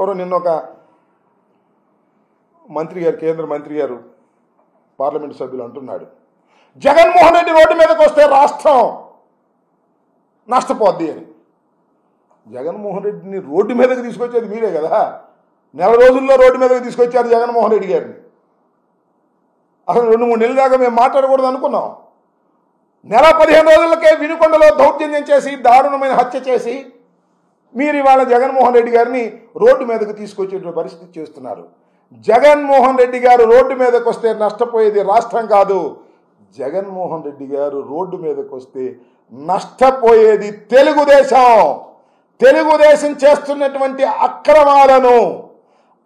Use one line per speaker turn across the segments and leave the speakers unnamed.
ఎవరో నిన్న ఒక మంత్రి గారు, కేంద్ర మంత్రి గారు, పార్లమెంటు సభ్యులు అంటున్నాడు, జగన్మోహన్ రెడ్డి రోడ్డు మీదకి వస్తే రాష్ట్రం నష్టపోద్ది అని. జగన్మోహన్ రెడ్డిని రోడ్డు మీదకి తీసుకొచ్చేది మీరే కదా. నెల రోజుల్లో రోడ్డు మీదకి తీసుకొచ్చారు జగన్మోహన్ రెడ్డి గారిని. అసలు 2-3 నెలల దాకా మేము మాట్లాడకూడదు అనుకున్నాం. నెల 15 రోజులకే వినుకొండలో దౌర్జన్యం చేసి, దారుణమైన హత్య చేసి, మీరు ఇవాళ జగన్మోహన్ రెడ్డి గారిని రోడ్డు మీదకు తీసుకొచ్చే పరిస్థితి చేస్తున్నారు. జగన్మోహన్ రెడ్డి గారు రోడ్డు మీదకి వస్తే నష్టపోయేది రాష్ట్రం కాదు. జగన్మోహన్ రెడ్డి గారు రోడ్డు మీదకి వస్తే నష్టపోయేది తెలుగుదేశం. తెలుగుదేశం చేస్తున్నటువంటి అక్రమాలను,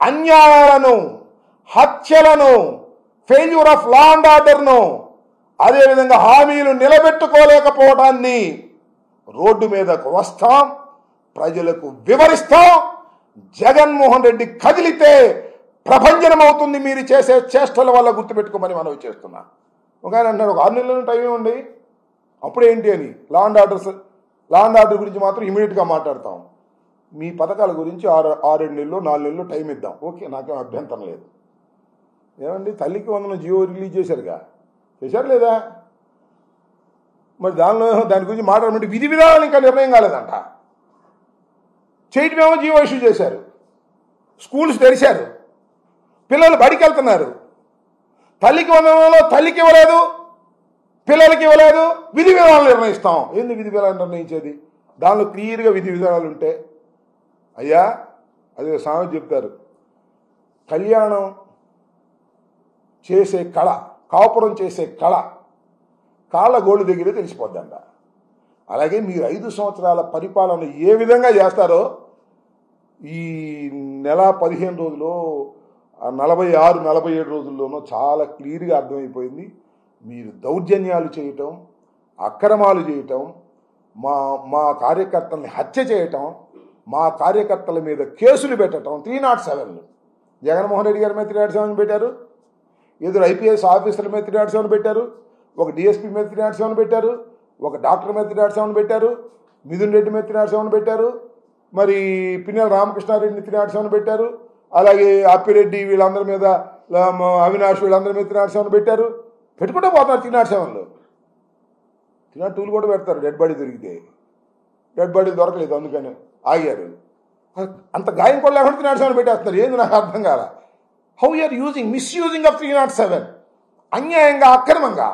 అన్యాయాలను, హత్యలను, ఫెయిల్యూర్ ఆఫ్ లా అండ్ ఆర్డర్ను, అదేవిధంగా హామీలు నిలబెట్టుకోలేకపోవడాన్ని రోడ్డు మీదకు వస్తాం, ప్రజలకు వివరిస్తాం. జగన్మోహన్ రెడ్డి కదిలితే ప్రభంజనం అవుతుంది మీరు చేసే చేష్టల వల్ల, గుర్తుపెట్టుకోమని మనవి చేస్తున్నా. ఒక ఆయన అంటున్నాడు, ఒక 6 నెలల టైం ఇవ్వండి, అప్పుడేంటి అని. లా అండ్ ఆర్డర్ గురించి మాత్రం ఇమీడియట్గా మాట్లాడతాం. మీ పథకాల గురించి 6 నెలలు 4 నెలలు టైం ఇద్దాం, ఓకే, నాకేం అభ్యంతరం లేదు. ఏమండి, తల్లికి వందనం జియో రిలీజ్ చేశారుగా, చేశారు లేదా? మరి దాని గురించి మాట్లాడమంటే విధి విధానాలు ఇంకా నిర్ణయం కాలేదంట. చేయటమేమో జియో ఇష్యూ చేశారు, స్కూల్స్ తెరిచారు, పిల్లలు బడికి వెళ్తున్నారు. తల్లికి వందనంలో తల్లికి ఇవ్వలేదు, పిల్లలకి ఇవ్వలేదు, విధి విధానాలు నిర్ణయిస్తాం. ఏంది విధి విధానాలు నిర్ణయించేది? దానిలో క్లియర్గా విధి విధానాలు ఉంటే, అయ్యా అదే సామెత చెప్తారు, కళ్యాణం చేసే కళ, కాపురం చేసే కళ కాళ్ళ గోళ్ళు దగ్గరే తెలిసిపోద్దంట. అలాగే మీరు 5 సంవత్సరాల పరిపాలన ఏ విధంగా చేస్తారో ఈ నెల 15 రోజులు, 46-47 రోజుల్లోనూ చాలా క్లియర్గా అర్థమైపోయింది. మీరు దౌర్జన్యాలు చేయటం, అక్రమాలు చేయటం, మా కార్యకర్తల్ని హత్య చేయటం, మా కార్యకర్తల మీద కేసులు పెట్టడం, 307లు. జగన్మోహన్ రెడ్డి గారి మీద 307 పెట్టారు, ఎదురు ఐపీఎస్ ఆఫీసర్ల మీద 307 పెట్టారు, ఒక డిఎస్పీ మీద 307 పెట్టారు, ఒక డాక్టర్ మీద 307 పెట్టారు, మిథున్ రెడ్డి మీద 307 పెట్టారు, మరి పిన్నెల రామకృష్ణారెడ్డిని 307 పెట్టారు, అలాగే అప్పిరెడ్డి వీళ్ళందరి మీద, అవినాష్ వీళ్ళందరి మీద 307 పెట్టారు. పెట్టుకుంటే పోతున్నారు 307లు. 302లు కూడా పెడతారు డెడ్ బాడీ దొరికితే. డెడ్ బాడీ దొరకలేదు, అందుకని ఆగారు. అంత గాయం కూడా లేకుండా 307 పెట్టేస్తున్నారు. ఏంది నాకు అర్థం కాల. హౌ యూఆర్ మిస్యూజింగ్ ఆఫ్ 307, అన్యాయంగా, అక్రమంగా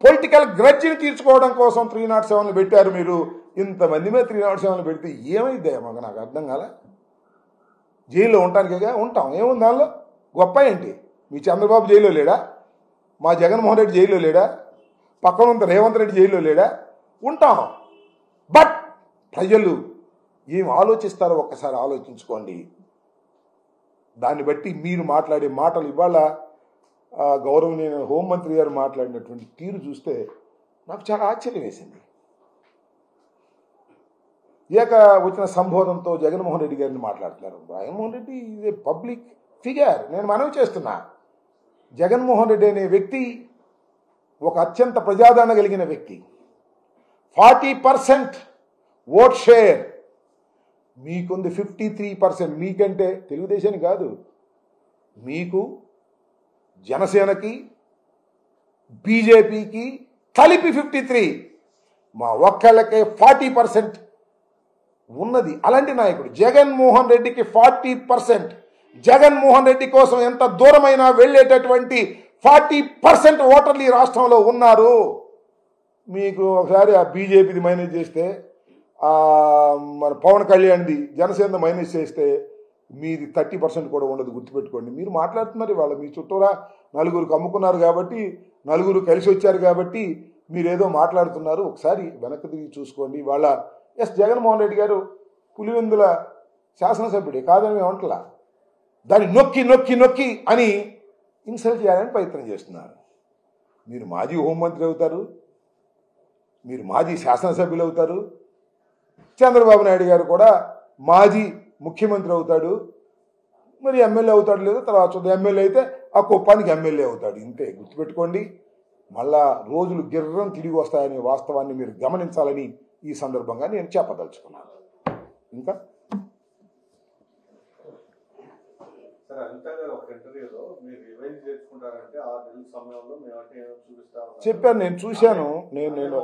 పొలిటికల్ గ్రడ్జిని తీర్చుకోవడం కోసం 307లు పెట్టారు. మీరు ఇంతమంది మీద 307లు పెడితే ఏమైందే మాకు, నాకు అర్థం కాల. జైల్లో ఉండటానికేగా ఉంటాం, ఏముంది దానిలో గొప్ప ఏంటి? మీ చంద్రబాబు జైల్లో లేడా? మా జగన్మోహన్ రెడ్డి జైల్లో లేడా? పక్కన రేవంత్ రెడ్డి జైల్లో లేడా? ఉంటాం. బట్ ప్రజలు ఏం ఆలోచిస్తారో ఒక్కసారి ఆలోచించుకోండి. దాన్ని బట్టి మీరు మాట్లాడే మాటలు, ఇవాళ గౌరవనీయ హోంమంత్రి గారు మాట్లాడినటువంటి తీరు చూస్తే నాకు చాలా ఆశ్చర్యం వేసింది. వచ్చిన సంబోధనతో జగన్మోహన్ రెడ్డి గారిని మాట్లాడుతున్నారు. Jaganmohan Reddy is a public figure. నేను మనవి చేస్తున్నా, జగన్మోహన్ రెడ్డి అనే వ్యక్తి ఒక అత్యంత ప్రజాదరణ కలిగిన వ్యక్తి. 40% ఓట్ షేర్ మీకుంది, 53%. మీకంటే తెలుగుదేశానికి కాదు, మీకు జనసేనకి బీజేపీకి కలిపి 53, మా ఒక్కళ్ళకే 40% ఉన్నది. అలాంటి నాయకుడు జగన్మోహన్ రెడ్డికి 40%. జగన్మోహన్ రెడ్డి కోసం ఎంత దూరమైనా వెళ్ళేటటువంటి 40% ఓటర్లు ఈ రాష్ట్రంలో ఉన్నారు. మీకు ఒకసారి ఆ బీజేపీది మైనస్ చేస్తే, మన పవన్ కళ్యాణ్ది జనసేన మైనస్ చేస్తే మీది 30% కూడా ఉండదు, గుర్తుపెట్టుకోండి. మీరు మాట్లాడుతున్నారు ఇవాళ మీ చుట్టూరా నలుగురికి అమ్ముకున్నారు కాబట్టి, నలుగురు కలిసి వచ్చారు కాబట్టి మీరేదో మాట్లాడుతున్నారు. ఒకసారి వెనక్కి తిరిగి చూసుకోండి. ఇవాళ జగన్మోహన్ రెడ్డి గారు పులివెందుల శాసనసభ్యుడే కాదని మేము అంటలా, దాన్ని నొక్కి నొక్కి నొక్కి అని ఇన్సల్ట్ చేయాలని ప్రయత్నం చేస్తున్నారు. మీరు మాజీ హోంమంత్రి అవుతారు, మీరు మాజీ శాసనసభ్యులు అవుతారు, చంద్రబాబు నాయుడు గారు కూడా మాజీ ముఖ్యమంత్రి అవుతాడు, మరి ఎమ్మెల్యే అవుతాడు లేదో తర్వాత చూద్దాం. ఎమ్మెల్యే అయితే ఆ కుప్పానికి ఎమ్మెల్యే అవుతాడు, ఇంతే. గుర్తుపెట్టుకోండి. మళ్ళా రోజులు గిర్రం తిరిగి వస్తాయనే వాస్తవాన్ని మీరు గమనించాలని ఈ సందర్భంగా నేను చెప్పదలుచుకున్నాను. ఇంకా
సరే అనిత గారు ఒక ఇంటర్వ్యూలో మీరు రివెంజ్ చేసుకుంటారంటే 6 నెలల సమయంలో మేమంటే చూపిస్తాం
చెప్పాను, నేను చూశాను. నేను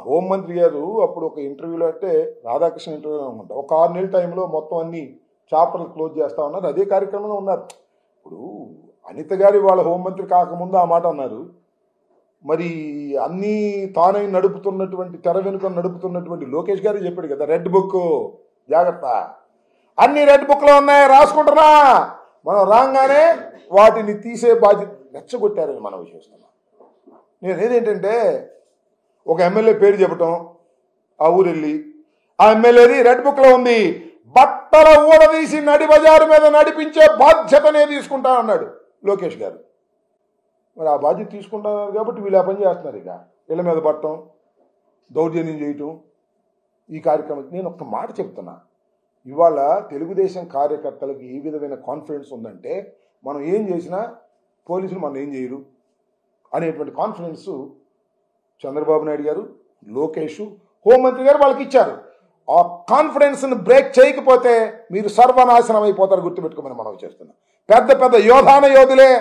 హోంమంత్రి గారు అప్పుడు ఒక ఇంటర్వ్యూలో అంటే రాధాకృష్ణ ఇంటర్వ్యూలో అనుకుంటా ఒక 6 నెలల టైంలో మొత్తం అన్ని చాప్టర్లు క్లోజ్ చేస్తా ఉన్నారు, అదే కార్యక్రమంలో ఉన్నారు. ఇప్పుడు అనిత గారి వాళ్ళ హోంమంత్రి కాకముందు ఆ మాట అన్నారు. మరి అన్నీ తానే నడుపుతున్నటువంటి తెర వెనుక నడుపుతున్నటువంటి లోకేష్ గారు చెప్పాడు కదా, రెడ్ బుక్ జాగ్రత్త, అన్ని రెడ్ బుక్లో ఉన్నాయి రాసుకుంటున్నా, మనం రాగానే వాటిని తీసే బాధ్యత రెచ్చగొట్టారని మనం చూస్తున్నాం. నేను ఏదేంటంటే ఒక ఎమ్మెల్యే పేరు చెప్పటం, ఆ ఊరెళ్ళి ఆ ఎమ్మెల్యేది రెడ్ బుక్లో ఉంది, బట్టల ఊడదీసి నడి బజారు మీద నడిపించే బాధ్యతనే తీసుకుంటానన్నాడు లోకేష్ గారు. మరి ఆ బాధ్యత తీసుకుంటున్నారు కాబట్టి వీళ్ళు ఆ పని చేస్తున్నారు. ఇక ఇళ్ళ మీద పట్టడం, దౌర్జన్యం చేయటం, ఈ కార్యక్రమం. నేను ఒక మాట చెప్తున్నా, ఇవాళ తెలుగుదేశం కార్యకర్తలకు ఏ విధమైన కాన్ఫిడెన్స్ ఉందంటే మనం ఏం చేసినా పోలీసులు మనం ఏం చేయరు అనేటువంటి కాన్ఫిడెన్స్ చంద్రబాబు నాయుడు గారు, లోకేష్, హోంమంత్రి గారు వాళ్ళకి ఇచ్చారు. ఆ కాన్ఫిడెన్స్ని బ్రేక్ చేయకపోతే మీరు సర్వనాశనం అయిపోతారు, గుర్తుపెట్టుకోమని మనం చేస్తున్నాం. పెద్ద పెద్ద యోధాన యోధులే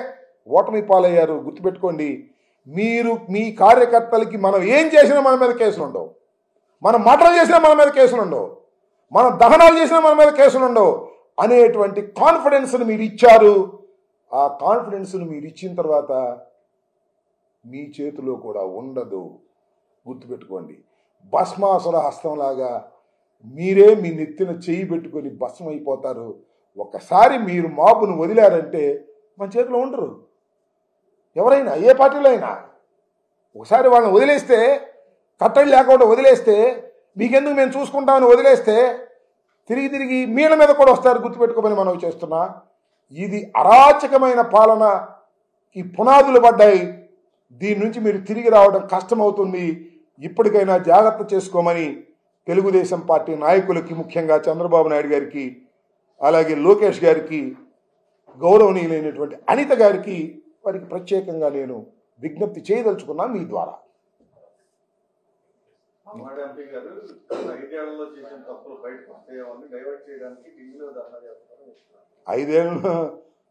ఓటమి పాలయ్యారు, గుర్తుపెట్టుకోండి. మీరు మీ కార్యకర్తలకి మనం ఏం చేసినా మన మీద కేసులు ఉండవు, మనం మర్డర్ చేసినా మన మీద కేసులు ఉండవు, మనం దహనాలు చేసినా మన మీద కేసులు ఉండవు అనేటువంటి కాన్ఫిడెన్స్ని మీరు ఇచ్చారు. ఆ కాన్ఫిడెన్స్ని మీరు ఇచ్చిన తర్వాత మీ చేతిలో కూడా ఉండదు, గుర్తుపెట్టుకోండి. భస్మాసుర హస్తంలాగా మీరే మీ నెత్తిన చేయి పెట్టుకొని భస్మం అయిపోతారు. ఒకసారి మీరు మాబును వదిలారంటే మన చేతిలో ఉండరు. ఎవరైనా ఏ పార్టీలో అయినా ఒకసారి వాళ్ళని వదిలేస్తే, కట్టడి లేకుండా వదిలేస్తే, మీకెందుకు మేము చూసుకుంటామని వదిలేస్తే తిరిగి తిరిగి మీళ్ళ మీద కూడా వస్తారు, గుర్తుపెట్టుకోమని మనం చేస్తున్నా. ఇది అరాచకమైన పాలనకి పునాదులు పడ్డాయి. దీని నుంచి మీరు తిరిగి రావడం కష్టమవుతుంది. ఇప్పటికైనా జాగ్రత్త చేసుకోమని తెలుగుదేశం పార్టీ నాయకులకి, ముఖ్యంగా చంద్రబాబు నాయుడు గారికి, అలాగే లోకేష్ గారికి, గౌరవనీయులైనటువంటి అనిత గారికి, వారికి ప్రత్యేకంగా నేను విజ్ఞప్తి చేయదలుచుకున్నా మీ ద్వారా. 5 ఏళ్ళ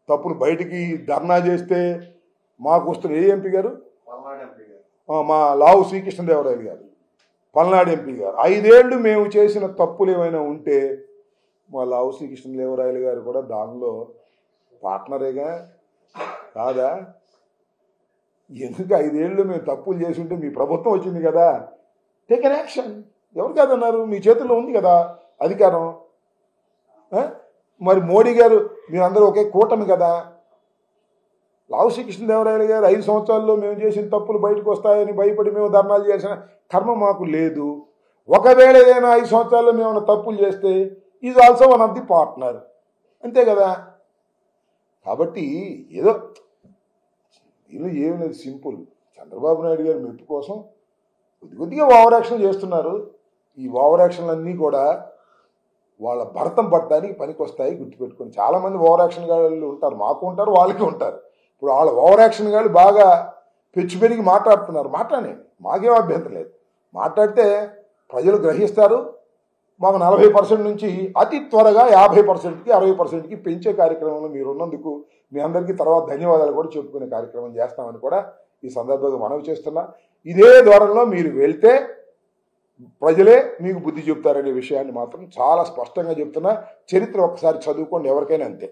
తప్పులు బయటికి ధర్నా చేస్తే మాకు వస్తున్న ఏ ఎంపీ గారు, మా లావు శ్రీకృష్ణదేవరాయలు గారు, పల్నాడు ఎంపీ గారు, 5 ఏళ్ళు మేము చేసిన తప్పులు ఏమైనా ఉంటే మా లావు శ్రీకృష్ణదేవరాయలు గారు కూడా దానిలో పార్ట్నరేగా కాదా? ఎందుకు 5 ఏళ్ళు మేము తప్పులు చేసి ఉంటే మీ ప్రభుత్వం వచ్చింది కదా, టేక్ ఎన్ యాక్షన్. ఎవరు కాదన్నారు? మీ చేతుల్లో ఉంది కదా అధికారం. మరి మోడీ గారు, మీరందరూ ఒకే కూటమి కదా. లావు శ్రీకృష్ణదేవరాయలు గారు 5 సంవత్సరాల్లో మేము చేసిన తప్పులు బయటకు వస్తాయని భయపడి మేము ధర్నాలు చేసిన కర్మ మాకు లేదు. ఒకవేళ ఏదైనా 5 సంవత్సరాల్లో మేము తప్పులు చేస్తే is also one of the partner, అంతే కదా. కాబట్టి ఏదో దీనిలో ఏమి లేదు, సింపుల్. చంద్రబాబు నాయుడు గారు మెప్పు కోసం కొద్దిగా ఓవర్ యాక్షన్ చేస్తున్నారు. ఈ ఓవర్ యాక్షన్లన్నీ కూడా వాళ్ళ భరతం పట్టడానికి పనికి వస్తాయి, గుర్తుపెట్టుకొని. చాలామంది ఓవర్ యాక్షన్ గాళ్ళు ఉంటారు, మాకు ఉంటారు, వాళ్ళకి ఉంటారు. ఇప్పుడు వాళ్ళ ఓవర్ యాక్షన్ గాళ్ళు బాగా పెచ్చు పెరిగి మాట్లాడుతున్నారు. మాట్లాడే మాకేం అభ్యంతరం లేదు, మాట్లాడితే ప్రజలు గ్రహిస్తారు. మాకు 40% నుంచి అతి త్వరగా 50%కి 60%కి పెంచే కార్యక్రమంలో మీరు ఉన్నందుకు మీ అందరికీ తర్వాత ధన్యవాదాలు కూడా చెప్పుకునే కార్యక్రమం చేస్తామని కూడా ఈ సందర్భంగా మనవి చేస్తున్నా. ఇదే ధోరణిలో మీరు వెళ్తే ప్రజలే మీకు బుద్ధి చెప్తారనే విషయాన్ని మాత్రం చాలా స్పష్టంగా చెప్తున్నా. చరిత్ర ఒక్కసారి చదువుకోండి, ఎవరికైనా అంతే.